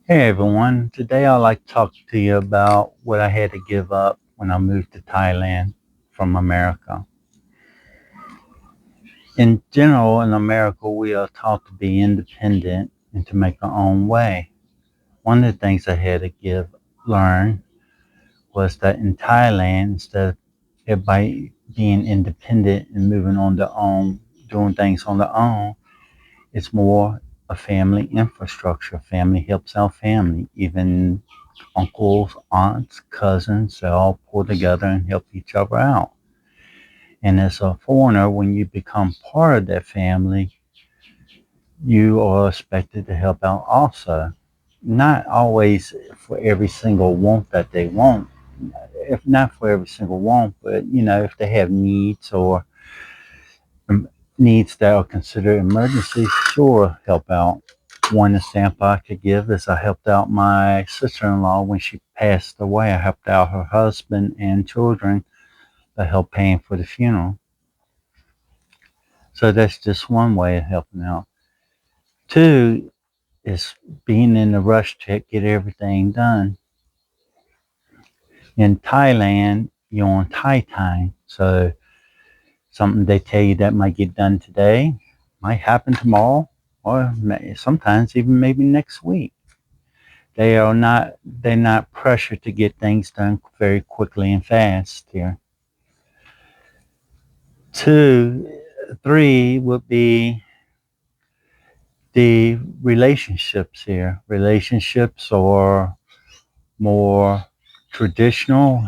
Hey everyone, today I'd like to talk to you about what I had to give up when I moved to Thailand from America. In general, in America, we are taught to be independent and to make our own way. One of the things I had to learn was that in Thailand, instead of everybody being independent and moving on their own, doing things on their own, it's more a family infrastructure. Family helps out family, even uncles, aunts, cousins, they all pull together and help each other out. And as a foreigner, when you become part of that family, you are expected to help out also. Not always for every single want that they want, if not for every single want, but if they have needs or needs that are considered emergencies, sure, help out. One example I could give is I helped out my sister-in-law when she passed away. I helped out her husband and children by help paying for the funeral. So that's just one way of helping out. Two is being in a rush to get everything done. In Thailand, you're on Thai time. So something they tell you that might get done today might happen tomorrow or sometimes even maybe next week. They're not pressured to get things done very quickly and fast here. Two, three would be the relationships here. Relationships are more traditional,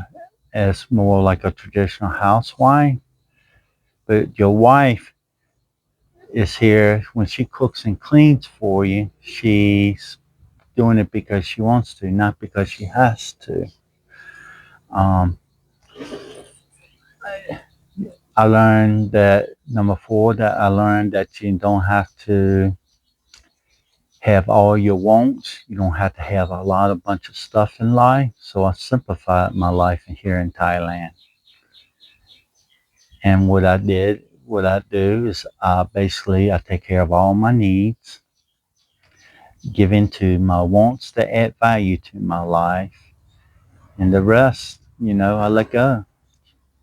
as more like a traditional housewife. But your wife is here when she cooks and cleans for you. She's doing it because she wants to, not because she has to. Um, I learned that number four, that I learned that you don't have to have all your wants. You don't have to have a lot of bunch of stuff in life. So I simplified my life here in Thailand. And what I do is basically I take care of all my needs, give into my wants that add value to my life, and the rest, I let go.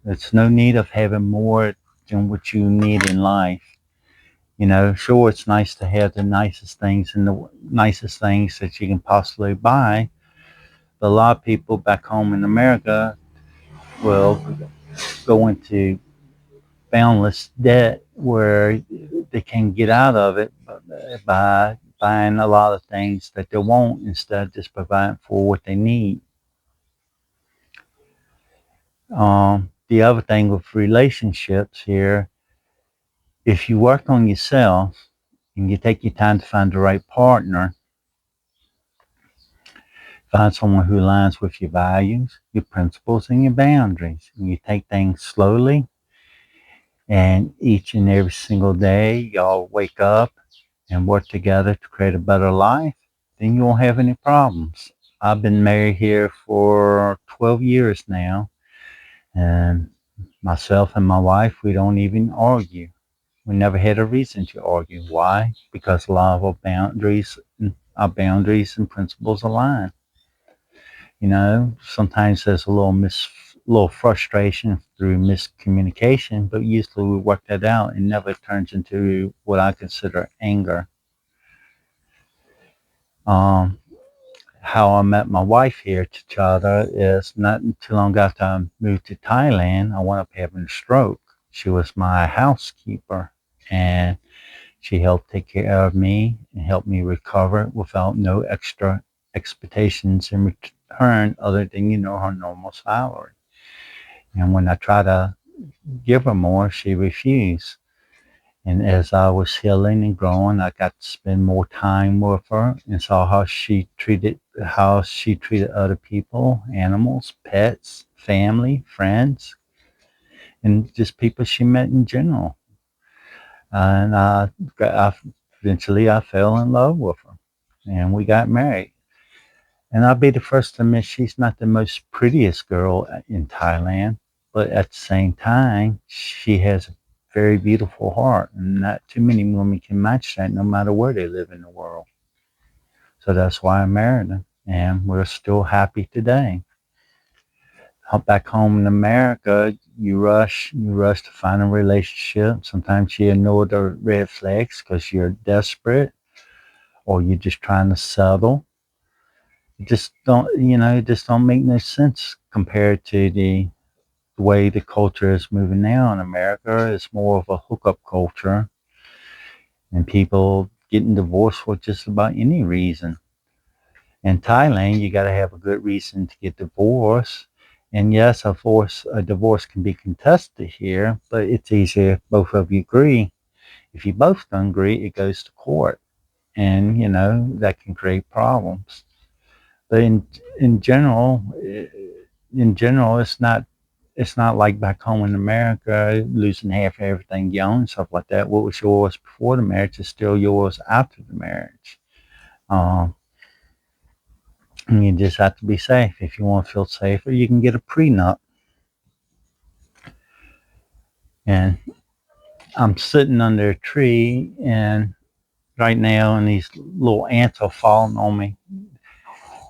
There's no need of having more than what you need in life. Sure, it's nice to have the nicest things and the nicest things that you can possibly buy. But a lot of people back home in America will go into boundless debt where they can get out of it by buying a lot of things that they want instead of just providing for what they need. The other thing with relationships here, if you work on yourself and you take your time to find the right partner, find someone who aligns with your values, your principles, and your boundaries, and you take things slowly, and each and every single day y'all wake up and work together to create a better life, then you won't have any problems. I've been married here for 12 years now, and myself and my wife, we don't even argue. We never had a reason to argue. Why? Because a lot of our boundaries and principles align. Sometimes there's little frustration through miscommunication, but usually we work that out and never turns into what I consider anger. Um, how I met my wife here, Chachada, is not too long after I moved to Thailand. I wound up having a stroke. She was my housekeeper, and she helped take care of me and help me recover without no extra expectations in return other than, her normal salary. And when I tried to give her more, she refused. And as I was healing and growing, I got to spend more time with her and saw how she treated other people, animals, pets, family, friends, and just people she met in general. And eventually I fell in love with her, and we got married. And I'll be the first to admit she's not the most prettiest girl in Thailand, but at the same time, she has a very beautiful heart, and not too many women can match that, no matter where they live in the world. So that's why I married him. And we're still happy today. Back home in America, you rush to find a relationship. Sometimes you ignore the red flags because you're desperate or you're just trying to settle. It just don't make no sense compared to the way the culture is moving now in America. It's more of a hookup culture and people getting divorced for just about any reason. In Thailand, you got to have a good reason to get divorced. And yes, a divorce can be contested here, but it's easier if both of you agree. If you both don't agree, it goes to court, and that can create problems. But in general, it's not like back home in America, losing half of everything you own, stuff like that. What was yours before the marriage is still yours after the marriage. Um, and you just have to be safe. If you want to feel safer, you can get a prenup. And I'm sitting under a tree, and right now, and these little ants are falling on me.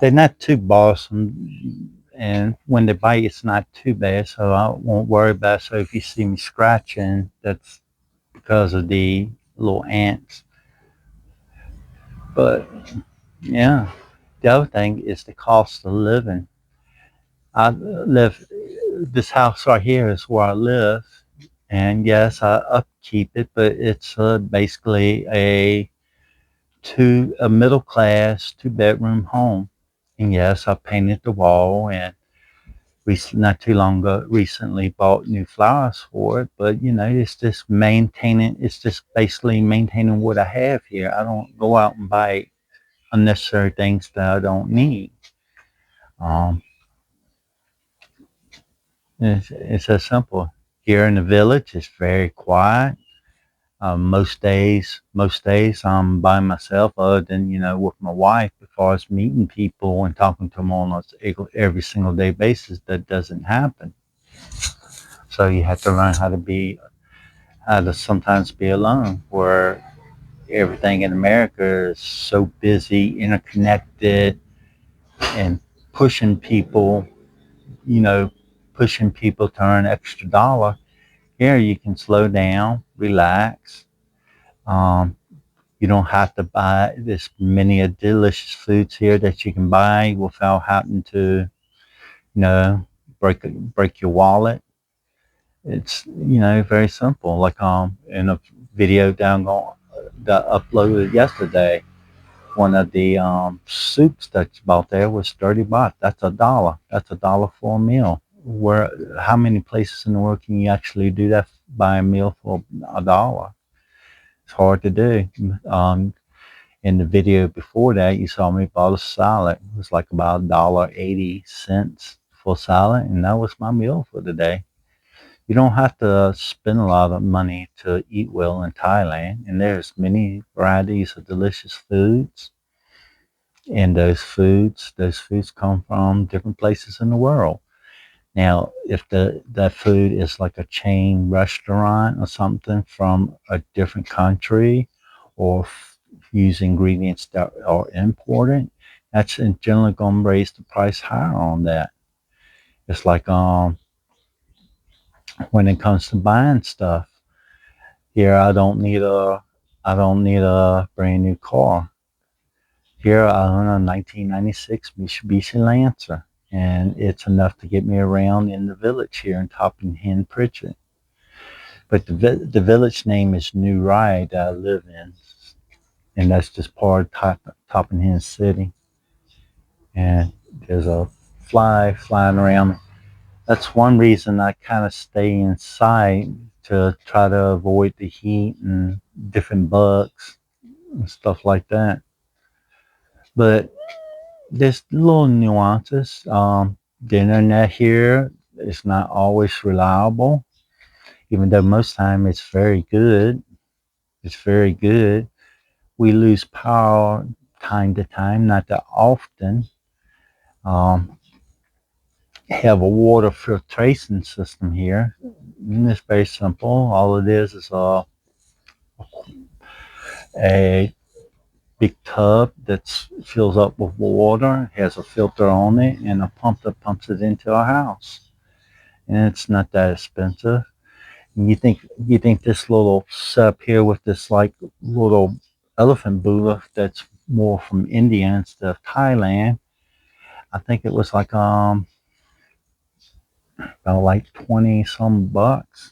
They're not too bothersome, and when they bite, it's not too bad, so I won't worry about it. So if you see me scratching, that's because of the little ants. But yeah, the other thing is the cost of living. I live, this house right here is where I live, and yes, I upkeep it, but it's basically a middle class 2 bedroom home. And yes, I painted the wall, and not too long ago, recently bought new flowers for it. But it's just maintaining. It's just basically maintaining what I have here. I don't go out and buy unnecessary things that I don't need. Um, it's as simple. Here in the village, it's very quiet. Most days I'm by myself, other than with my wife. As far as meeting people and talking to them on every single day basis, that doesn't happen. So you have to learn how to sometimes be alone. Where everything in America is so busy, interconnected, and pushing people, you know, pushing people to earn extra dollar. Here you can slow down, relax. Um, You don't have to buy. There's many delicious foods here that you can buy without having to, you know, break your wallet. It's very simple. Like in a video that uploaded yesterday, one of the soups that's about there was $30. That's $1. That's $1 for a meal. Where How many places in the world can you actually do that? Buy a meal for $1? It's hard to do. In the video before that, you saw me bought a salad. It was like about $1.80 for salad, and that was my meal for the day. You don't have to spend a lot of money to eat well in Thailand, and there's many varieties of delicious foods. And those foods come from different places in the world. Now, if that food is like a chain restaurant or something from a different country, or use ingredients that are imported, that's generally going to raise the price higher on that. It's like when it comes to buying stuff here, I don't need a brand new car. Here I own a 1996 Mitsubishi Lancer, and it's enough to get me around in the village here in Topping Hen, Pritchett. But the village name is New Rye that I live in, and that's just part of Topping Hen City. And there's a fly flying around. That's one reason I kind of stay inside, to try to avoid the heat and different bugs and stuff like that. But there's little nuances. The internet here is not always reliable, even though most time it's very good. It's very good. We lose power time to time, not that often. Um, have a water filtration system here. And it's very simple. All it is a big tub that fills up with water, has a filter on it, and a pump that pumps it into our house. And it's not that expensive. And you think this little setup here with this like little elephant Buddha that's more from India instead of Thailand. I think it was like about like 20 some bucks,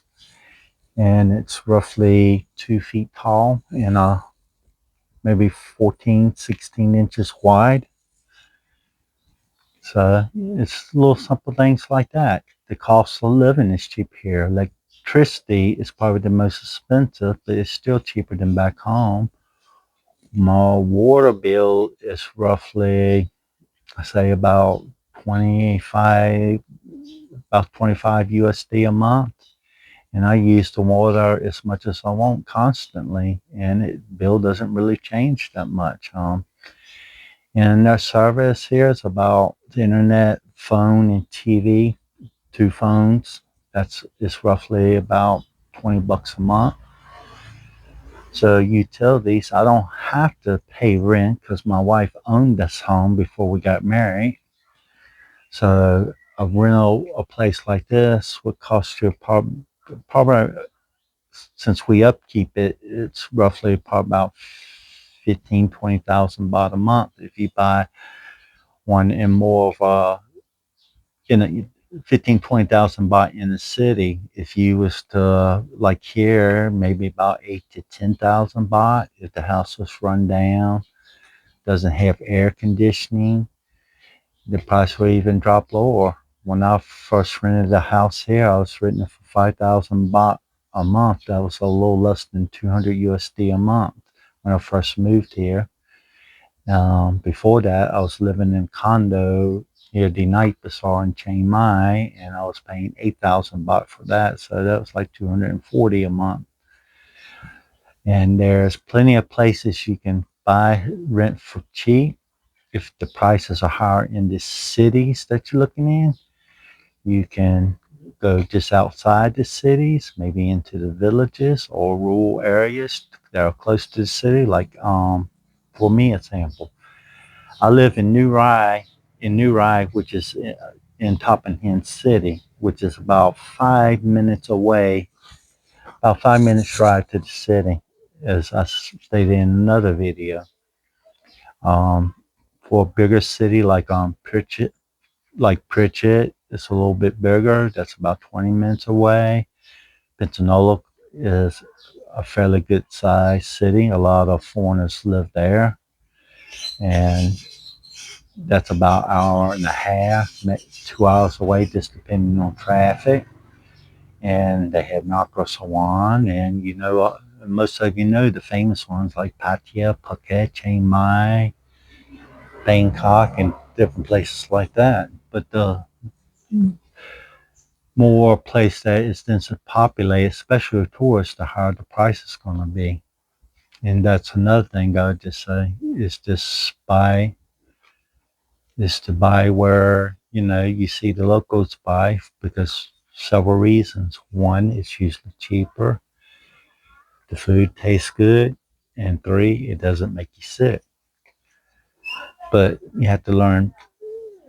and it's roughly 2 feet tall and maybe 14, 16 inches wide. So it's little simple things like that. The cost of living is cheap here. Electricity is probably the most expensive, but it's still cheaper than back home. My water bill is roughly, I say, 25, about 25 USD a month. And I use the water as much as I want constantly, and it bill doesn't really change that much. And their service here is about the internet, phone, and TV. Two phones. That's is roughly about $20 a month. So utilities, I don't have to pay rent because my wife owned this home before we got married. So a place like this would cost you probably, since we upkeep it, it's roughly probably about 15, 20,000 baht a month. If you buy one in more of a, you know, 15, 20,000 baht in the city. If you was to, like here, maybe about 8 to 10,000 baht if the house was run down, doesn't have air conditioning, the price will even drop lower. When I first rented a house here, I was renting it for 5,000 baht a month. That was a little less than 200 USD a month when I first moved here. Before that, I was living in a condo near the Night Bazaar in Chiang Mai, and I was paying 8,000 baht for that. So that was like 240 a month. And there's plenty of places you can buy rent for cheap. If the prices are higher in the cities that you're looking in, you can go just outside the cities, maybe into the villages or rural areas that are close to the city. For me, example, I live in New Rai, which is in Topping City, which is about 5 minutes away, about 5 minutes drive to the city, as I stated in another video. Um, for a bigger city like Pritchett, it's a little bit bigger. That's about 20 minutes away. Pentanola is a fairly good sized city. A lot of foreigners live there, and that's about an hour and a half, 2 hours away, just depending on traffic. And they have Nakra Sawan, and most of you know the famous ones like Pattaya, Phuket, Chiang Mai, Bangkok, and different places like that. But the more place that is densely populated, especially with tourists, the higher the price is going to be. And that's another thing I would just say is to buy where you see the locals buy, because several reasons. One, it's usually cheaper. The food tastes good, and three, it doesn't make you sick. But you have to learn.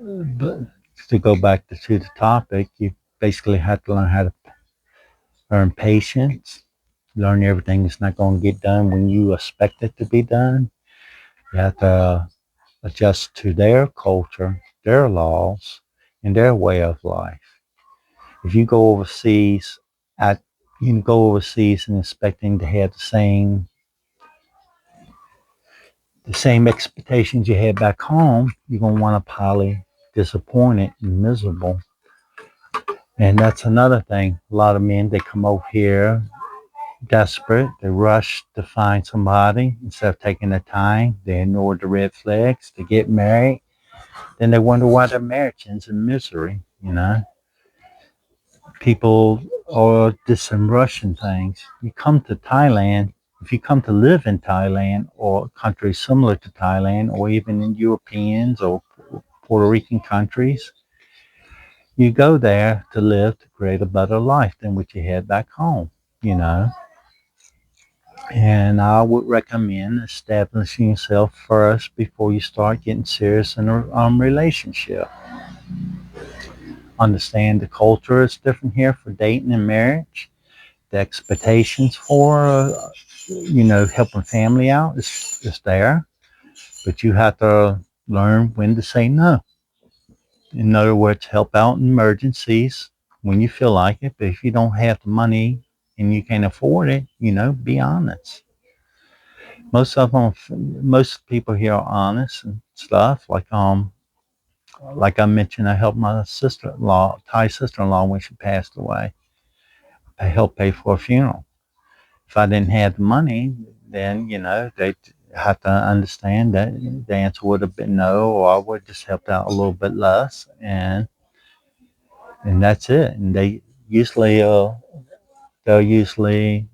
But to go back to the topic, you basically have to learn how to learn patience. Learn everything is not going to get done when you expect it to be done. You have to adjust to their culture, their laws, and their way of life. If you go overseas, at you can go overseas and expecting to have the same expectations you had back home, you're gonna want to probably disappointed and miserable. And that's another thing. A lot of men, they come over here desperate. They rush to find somebody instead of taking the time. They ignore the red flags. They get married. Then they wonder why their marriage ends in misery. People are just some Russian things. You come to Thailand, if you come to live in Thailand or countries similar to Thailand, or even in Europeans or Puerto Rican countries, you go there to live to create a better life than what you had back home, you know. And I would recommend establishing yourself first before you start getting serious in a relationship. Understand the culture is different here for dating and marriage. The expectations for, helping family out is there, but you have to learn when to say no. In other words, help out in emergencies when you feel like it, but if you don't have the money and you can't afford it, be honest. Most people here are honest and stuff. Like I mentioned, I helped my sister-in-law, Thai sister-in-law, when she passed away. I helped pay for a funeral. If I didn't have the money, then they have to understand that the answer would have been no, or I would just helped out a little bit less, and that's it. And usually, they'll usually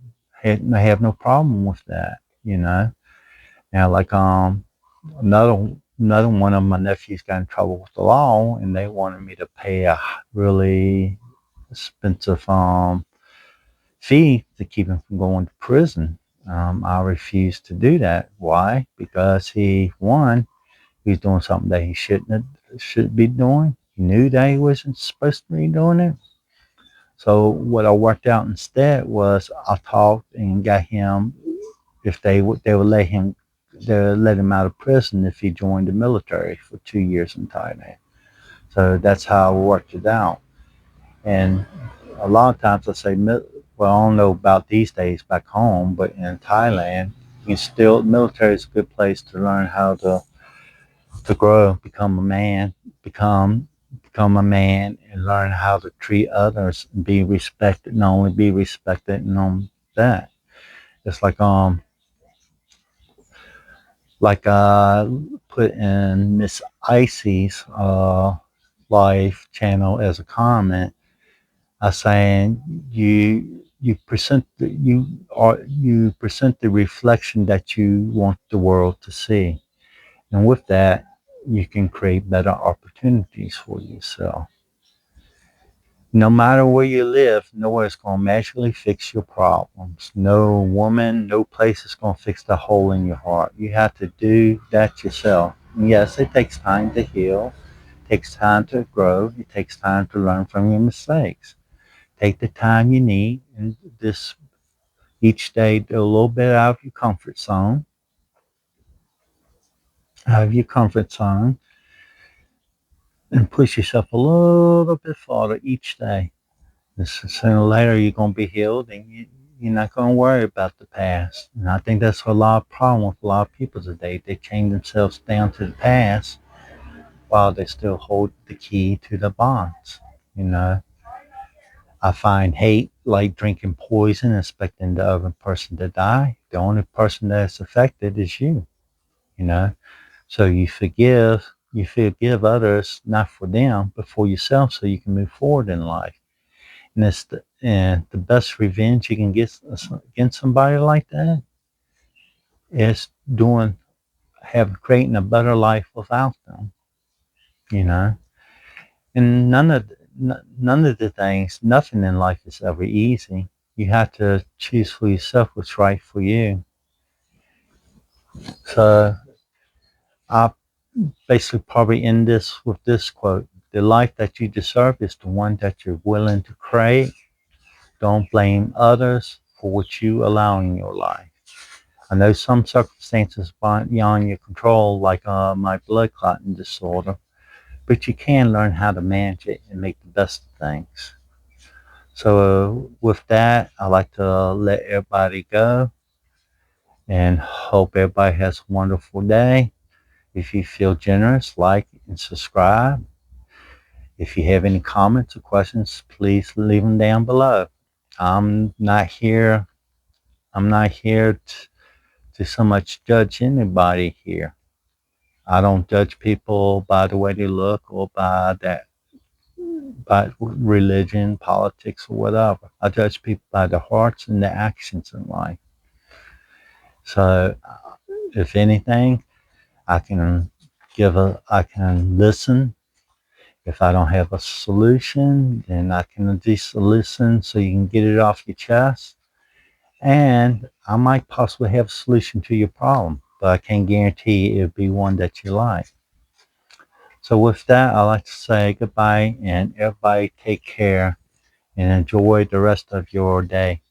they have no problem with that. Now, like another one of my nephews got in trouble with the law, and they wanted me to pay a really expensive fee to keep him from going to prison. I refused to do that. Why? Because he's doing something that he should be doing. He knew that he wasn't supposed to be doing it. So what I worked out instead was I talked and got him if they would let him out of prison if he joined the military for 2 years in Thailand. So that's how I worked it out. And a lot of times I say, well, I don't know about these days back home, but in Thailand, military is a good place to learn how to grow, become a man, become become a man, and learn how to treat others and be respected. Not only be respected, and on that, it's like put in Miss Icy's live channel as a comment. Saying you present the reflection that you want the world to see, and with that, you can create better opportunities for yourself. No matter where you live, nowhere is going to magically fix your problems. No woman, no place is going to fix the hole in your heart. You have to do that yourself. And yes, it takes time to heal. It takes time to grow. It takes time to learn from your mistakes. Take the time you need and this each day do a little bit out of your comfort zone, and push yourself a little bit farther each day. Sooner or later you're gonna be healed and you're not gonna worry about the past. And I think that's a lot of problem with a lot of people today. They chain themselves down to the past while they still hold the key to the bonds. You know, I find hate like drinking poison and expecting the other person to die. The only person that's affected is you. So you forgive others, not for them, but for yourself so you can move forward in life. And the best revenge you can get against somebody like that is creating a better life without them, you know. And none of the things, nothing in life is ever easy. You have to choose for yourself what's right for you. So I basically probably end this with this quote: "The life that you deserve is the one that you're willing to create. Don't blame others for what you allow in your life." I know some circumstances beyond your control, like my blood clotting disorder, but you can learn how to manage it and make the best of things. So, with that, I like to let everybody go and hope everybody has a wonderful day. If you feel generous, like and subscribe. If you have any comments or questions, please leave them down below. I'm not here. I'm not here to so much judge anybody here. I don't judge people by the way they look or by religion, politics, or whatever. I judge people by their hearts and their actions in life. So, if anything, I can listen. If I don't have a solution, then I can at least listen so you can get it off your chest. And I might possibly have a solution to your problem, but I can't guarantee it'll be one that you like. So with that, I'd like to say goodbye and everybody take care and enjoy the rest of your day.